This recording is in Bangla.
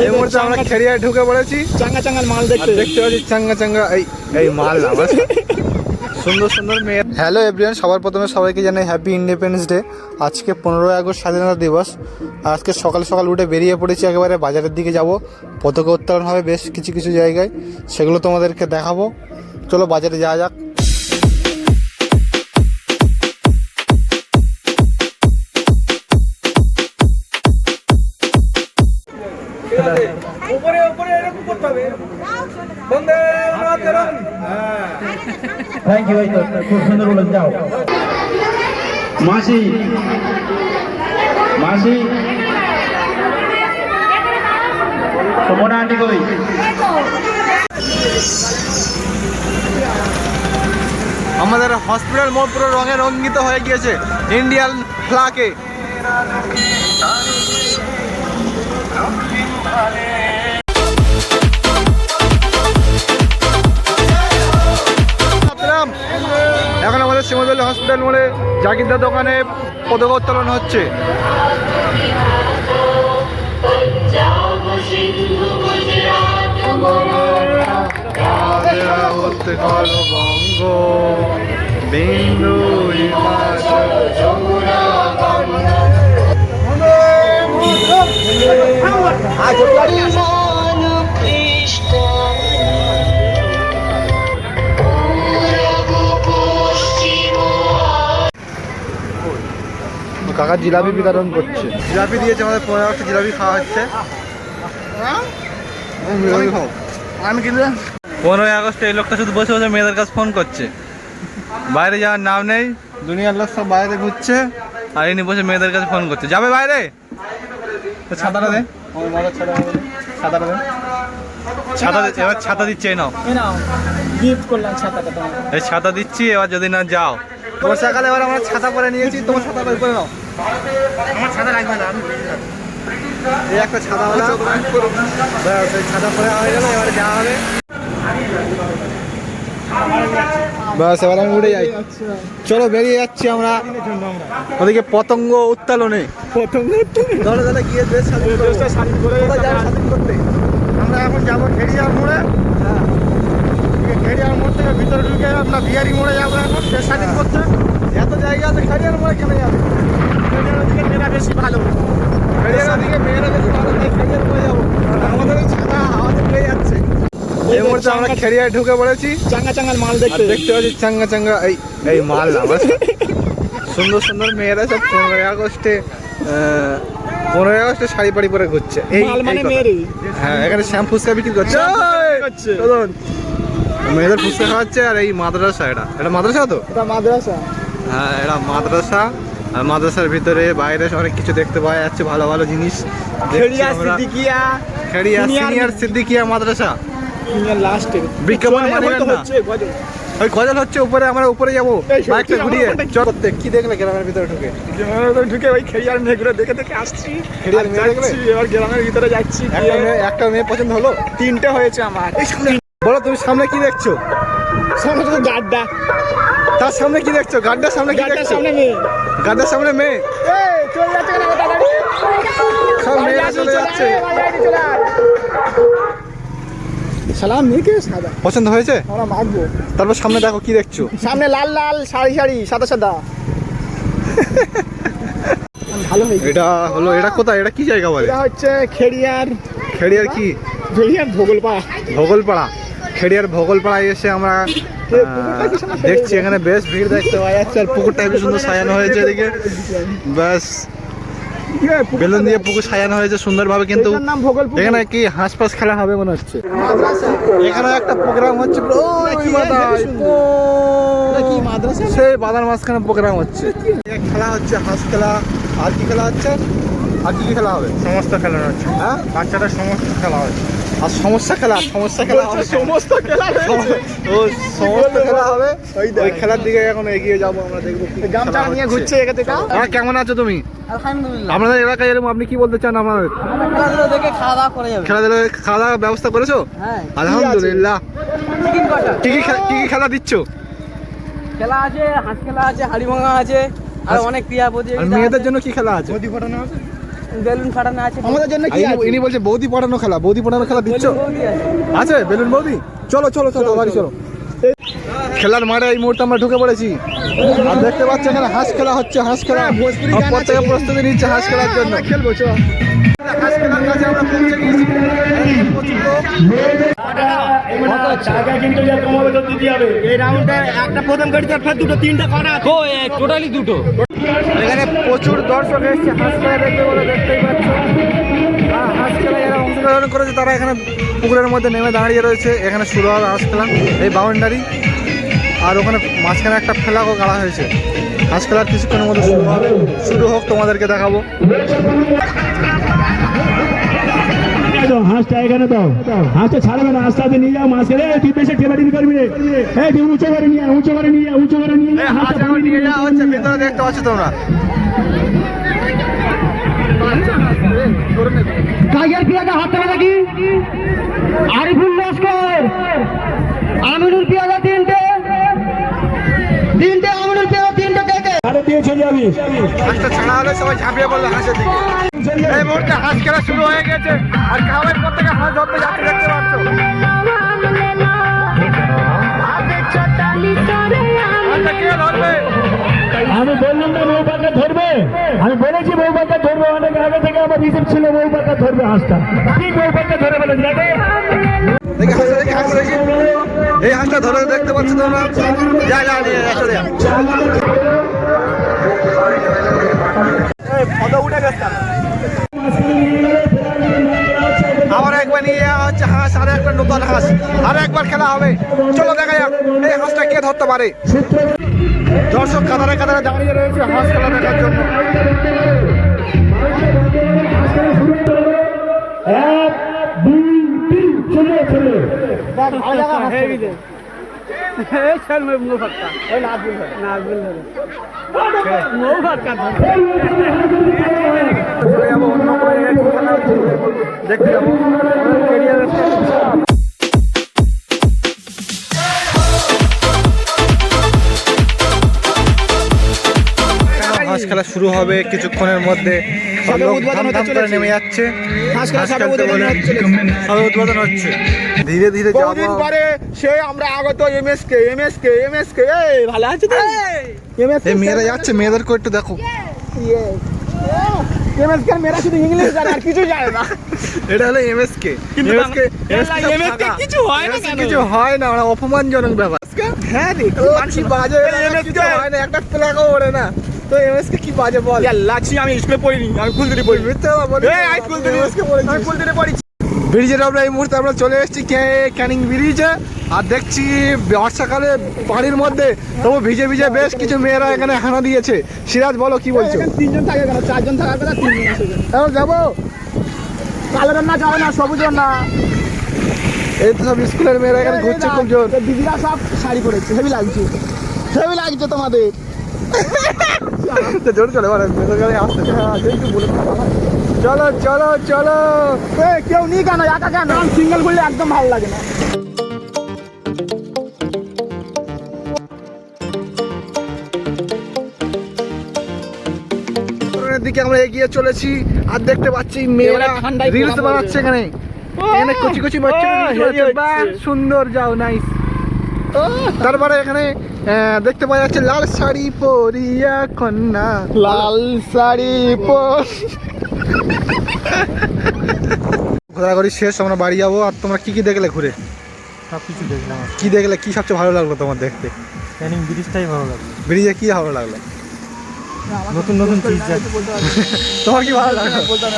এই মুহূর্তে আমরা খেরিয়ায় ঢুকে পড়েছি। চাঙ্গা চাঙ্গাল মাল দেখতে পাচ্ছি চাঙ্গা চাঙ্গা এই মাল সুন্দর সুন্দর মেয়ে। হ্যালো এভরিওয়ান, সবার প্রথমে সবাইকে জানাই হ্যাপি ইন্ডিপেন্ডেন্স ডে। আজকে 15ই আগস্ট স্বাধীনতা দিবস। আজকে সকাল সকাল উঠে বেরিয়ে পড়েছি, একেবারে বাজারের দিকে যাব। পতাকা উত্তোলন হবে বেশ কিছু কিছু জায়গায়, সেগুলো তোমাদেরকে দেখাবো। চলো বাজারে যাওয়া যাক। থ্যাংক ইউ, খুব সুন্দর বলে যাও। মাসি মাসি তোমার আন্টি কই? আমাদের হসপিটাল মোড় পুরো রঙে রঙ্গিত হয়ে গিয়েছে ইন্ডিয়ান ফ্ল্যাগে। এখন আমাদের শিমুদুল্লাহ হসপিটাল মোড়ে জাকিরদার দোকানে পতাকা উত্তোলন হচ্ছে। বঙ্গ বিন্দু কাকা জিলাপি বিতরণ করছে। জিলাপি দিয়েছে আমাদের 15 আগস্টে জিলাপি খাওয়া হচ্ছে। আমি কিন্তু 15ই আগস্টে এই লোকটা শুধু বসে বসে মেয়েদের কাছে ফোন করছে, বাইরে যাওয়ার নাম নেই। দুনিয়ার লোক সব বাইরে ঘুরছে আর ইনি বসে মেয়েদের কাছে ফোন করছে। যাবে বাইরে? ছাতাটা দে, ছাতাটা দে। ছাতা এবার ছাতা দিচ্ছে, নাও গিফট করলাম ছাতাটা তোমাকে। এই ছাতা দিচ্ছি, এবার যদি না যাও। বর্ষাকালে এবার আমরা ছাতা পরে নিয়েছি, তোমার ছাতা বের করে নাও। আমার ছাতা লাগবে না, আমি এই একটা ছাতা হলো, ছাতা পরে হয়ে গেল। এবার যাওয়া হবে, বাস এবার আমি উঠে যাই। চলো বেরিয়ে যাচ্ছি আমরা ওদিকে পতঙ্গ উত্তোলনে। দলে দলে গিয়ে দেশ স্বাধীন করতে আমরা এখন যাবো খেড়িয়ার মোড়ে। খেড়িয়ার মোড় থেকে ভিতরে ঢুকে আমরা বিহারি মোড়ে যাবো এখন দেশ স্বাধীন করতে। এত জায়গা আছে, খেড়িয়ার মোড়ে কেন যাবে? খেড়িয়ার দিকে মেয়েরা বেশি ভালো, খেড়িয়ার দিকে মেয়েরা বেশি ভালো, তাই খেড়িয়ার মোড়ে যাবো। আমাদের ওই ছাতা হাওয়াতে পেয়ে যাচ্ছে। এই মুহূর্তে আমরা খেরিয়ায় ঢুকে পড়েছি। চাঙ্গা চাঙ্গাল মাল দেখতে পাচ্ছি চাঙ্গা চাঙ্গা এই মাল সুন্দর সুন্দর মেয়েরা সব 15ই আগস্টে শাড়ি পাড়ি পরে ঘুরছে। এই হ্যাঁ, এখানে শ্যাম্পু ফুচকা বিক্রি করছে, মেয়েদের ফুচকা খাওয়াচ্ছে। আর এই মাদ্রাসা, এটা মাদ্রাসা তো, মাদ্রাসা। হ্যাঁ এটা মাদ্রাসা। আর মাদ্রাসার ভিতরে বাইরে অনেক কিছু দেখতে পাওয়া যাচ্ছে, ভালো ভালো জিনিস। খেড়িয়া সিনিয়র সিদ্দিকিয়া মাদ্রাসা বিজ্ঞাপন ওই গজল হচ্ছে উপরে। আমরা উপরে যাবো বাইকটা ঘুরিয়ে। চলতে কি দেখলে গ্রামের ভিতরে ঢুকে ওই খেড়িয়ার মেয়েগুলো দেখে দেখে আসছি। খেড়িয়ার মেয়ে দেখলে? এবার গ্রামের ভিতরে যাচ্ছি। একটা মেয়ে পছন্দ হলো? 3টে হয়েছে আমার। বলো তুমি সামনে কি দেখছো? সামনে তো গাড্ডা। তার সামনে কি দেখছো? গাড্ডার সামনে কি দেখছো? সামনে মেয়ে। গাড্ডার সামনে মেয়ে। চলে যাচ্ছে না দাদা, সব মেয়েরা চলে যাচ্ছে। সালাম মেয়েকে সাদা পছন্দ হয়েছে, আমরা মাখবো। তারপর সামনে দেখো কি দেখছো? সামনে লাল লাল শাড়ি শাড়ি সাদা সাদা। ভালো হয়েছে। এটা হলো, এটা কোথায়, এটা কি জায়গা বলে? এটা হচ্ছে খেড়িয়ার। খেড়িয়ার কি? খেড়িয়ার ভোগলপাড়া। ভোগলপাড়া, খেড়িয়ার ভোগলপাড়ায় এসে আমরা দেখছি এখানে বেশ ভিড় দেখতে পাওয়া যাচ্ছে। আর পুকুরটা একটু সুন্দর সাজানো হয়েছে এদিকে, ব্যাস বেলুন দিয়ে পুকুর সাজানো হয়েছে সুন্দরভাবে। কিন্তু এখানে কি হাঁস পাস খেলা হবে মনে হচ্ছে। এখানে একটা প্রোগ্রাম হচ্ছে, সেই বাঁধার মাঝখানে প্রোগ্রাম হচ্ছে, খেলা হচ্ছে হাঁস খেলা। আর কি খেলা হচ্ছে? আর কি খেলা হবে? সমস্ত খেলা হচ্ছে। হ্যাঁ, বাচ্চাদের সমস্ত খেলা হচ্ছে। আর সমস্যা খেলা সমস্ত খেলা হবে। ওই খেলার দিকে এখন এগিয়ে যাবো আমরা, দেখবো গামছা নিয়ে ঘুরছে এখান থেকে। কেমন আছো তুমি? আলহামদুলিল্লাহ। আপনাদের এলাকায় এরকম আপনি কি বলতে চান? আমার খেলাধুলা দেখে খাওয়া দাওয়া করে যাবে। খেলাধুলা খাওয়া দাওয়ার ব্যবস্থা করেছো? হ্যাঁ আলহামদুলিল্লাহ। কি কি খেলা দিচ্ছ? খেলা আছে, হাঁস খেলা আছে, হাড়ি ভাঙা আছে, আর অনেক ক্রিয়া প্রতিযোগিতা। মেয়েদের জন্য কি খেলা আছে? বেলুন ফাটানো আছে। আমাদের জন্য কি আছে? ইনি বলছে বৌদি পড়ানো খেলা, বৌদি পড়ানো খেলা দিচ্ছ? বৌদি আছে। আছে বেলুন বৌদি? চলো চলো চলো বাড়ি চলো। খেলার মাঠে এই মুহূর্তে আমরা ঢুকে পড়েছি আর দেখতে পাচ্ছি এখানে হাঁস খেলা হচ্ছে। হাঁস খেলা ভোজপুরি আর গান প্রত্যেকে আছে। প্রস্তুতি নিচ্ছে হাঁস খেলার জন্য। খেলবো চলো। হাঁস খেলার কাছে আমরা পৌঁছে গিয়েছি। প্রচুর লোক। টাকা কিন্তু যা কমাবে তো দিতে হবে। এই রাউন্ডে একটা প্রথম গাড়িতে ফের দুটো তিনটা করা আছে। টোটালি দুটো। এখানে প্রচুর দর্শক এসেছে হাঁস খেলা দেখতে বলে, দেখতেই পাচ্ছ। আর হাঁস খেলা যারা অংশগ্রহণ করেছে তারা এখানে পুকুরের মধ্যে নেমে দাঁড়িয়ে রয়েছে। এখানে শুরু হবে হাঁস খেলা, এই বাউন্ডারি। আর ওখানে মাঝখানে একটা ফেলাকও গাড়া হয়েছে। হাঁস খেলার কিছুক্ষণের মধ্যে শুরু হবে। শুরু হোক, তোমাদেরকে দেখাবো। হাঁসটা এখানে দাও, হাঁসটা ছাড়বে না, আস্তে আস্তে নিয়ে যাও মাছ খেলে। তুই বেশি ঠেলাঠেলি করবি রে, এই তুই উঁচু করে নিয়ে আয়, উঁচু করে নিয়ে আয়, উঁচু করে নিয়ে আয়, হাঁসটা বাড়ি নিয়ে যাও। ভেতরে দেখতে পাচ্ছ তোমরা। টাইগার পিয়াদা হাত থেকে নাকি আরিফুল লস্কর, আমিনুল পিয়াদা তিনটে আমিনুল পিয়াদা তিনটে থেকে আরে দিয়েছে যাবি। হাঁসটা ছাড়া হলে সবাই ঝাঁপিয়ে পড়লো হাঁসের দিকে। এই মুহূর্তে হাঁস খেলা শুরু হয়ে গেছে আর গ্রামের প্রত্যেকে হাঁস ধরতে যাচ্ছে, দেখতে পাচ্ছ। হাঁসটা কে ধরবে? আমি বললাম না বউ পাতা ধরবে, আমি বলেছি বউ পাতা ধরবে, অনেক আগে থেকে আমার হিসেব ছিল বউ পাতা ধরবে হাঁসটা। ঠিক বউ পাতা ধরে বলে দেখি হাঁস, দেখি হাঁস, দেখি। এই হাঁসটা ধরে দেখতে পাচ্ছ তোমরা। যা যা নিয়ে যা, চলে যা। আবার একবার নিয়ে যাওয়া হচ্ছে হাঁস, আর একটা নতুন হাঁস, আর একবার খেলা হবে। চলো দেখা যাক এই হাঁসটা কে ধরতে পারে। দর্শক কাতারে কাতারে দাঁড়িয়ে রয়েছে হাঁস খেলা দেখার জন্য। এক দুই তিন চলে চলে চলে যাবো অন্য কোনো জায়গায় কি খেলা হচ্ছে দেখতে যাবো। হাঁস খেলা শুরু হবে কিছুক্ষণের মধ্যে। সব লোক উদ্বোধন ধাম হতে ধাম করে চলেছে। নেমে যাচ্ছে। হাঁস খেলা হাঁস সবে খেলতে উদ্বোধন বলে হতে চলেছে। সবে উদ্বোধন হচ্ছে। ধীরে ধীরে বহুদিন যাবো। পরে সে আমরা আগত এমএসকে এই ভালো আছে তো? এই মেয়েরা যাচ্ছে, মেয়েদেরকে একটু দেখো। এমএসকে মেয়েরা শুধু ইংলিশ জানে আর কিছু জানে না। এটা হলো এমএসকে। এমএসকে কিছু হয় না কেন? কিছু হয় না, ওরা অপমানজনক ব্যাপার। হ্যাঁ রে, কি বাজে কিছু হয় না, একটা ফ্ল্যাগও ওড়ে না। তো এমএসকে কি বাজে বল। লাচ্ছি আমি স্কুলে পড়িনি, আমি ফুলদিরি পড়ি। মিথ্যে কথা বলিস না। আমি ফুলদিরি পড়ি। ব্রিজের আমরা এই মুহূর্তে আমরা চলে এসেছি ক্যানিং ব্রিজে। আর দেখছি বর্ষাকালে পানির মধ্যে তবু ভিজে ভিজে বেশ কিছু মেয়েরা এখানে হানা দিয়েছে। সিরাজ বলো কি বলছো? এখানে তিনজন থাকে কেন? চারজন থাকার কথা তিনজন আছে। এখন যাবো। কালো রান্না যাবে না, সবুজ না। এই তো সব স্কুলের মেয়েরা এখানে ঘুরছে খুব জোর। দিদিরা সব শাড়ি পরেছে, হেভি লাগছে তোমাদের। তো জোর চলে মানে মেয়েদের গাড়ি আসতে চলো চলো চলো। কেউ নিই কেন, একা কেন? সিঙ্গেল করলে একদম ভালো লাগে না। পুকুরের দিকে আমরা এগিয়ে চলেছি আর দেখতে পাচ্ছি মেয়েরা এবারে ঠান্ডায় রিলস খেলা বানাচ্ছে এখানে। এখানে কচি কচি বাচ্চারা reels বানাচ্ছে। বাহ, সুন্দর, যাও নাইস। তারপরে এখানে দেখতে পাওয়া যাচ্ছে লাল শাড়ি পরিয়া কন্যা। লাল শাড়ি ঘোরাঘুরি শেষ, আমরা বাড়ি যাবো। আর তোমরা কি কি দেখলে ঘুরে? সব কিছু দেখলাম। কি দেখলে, কি সবচেয়ে ভালো লাগলো তোমার দেখতে? ক্যানিং ব্রিজটাই ভালো লাগলো। ব্রিজে কি ভালো লাগলো? নতুন নতুন চিজ তোমার কি ভালো লাগলো?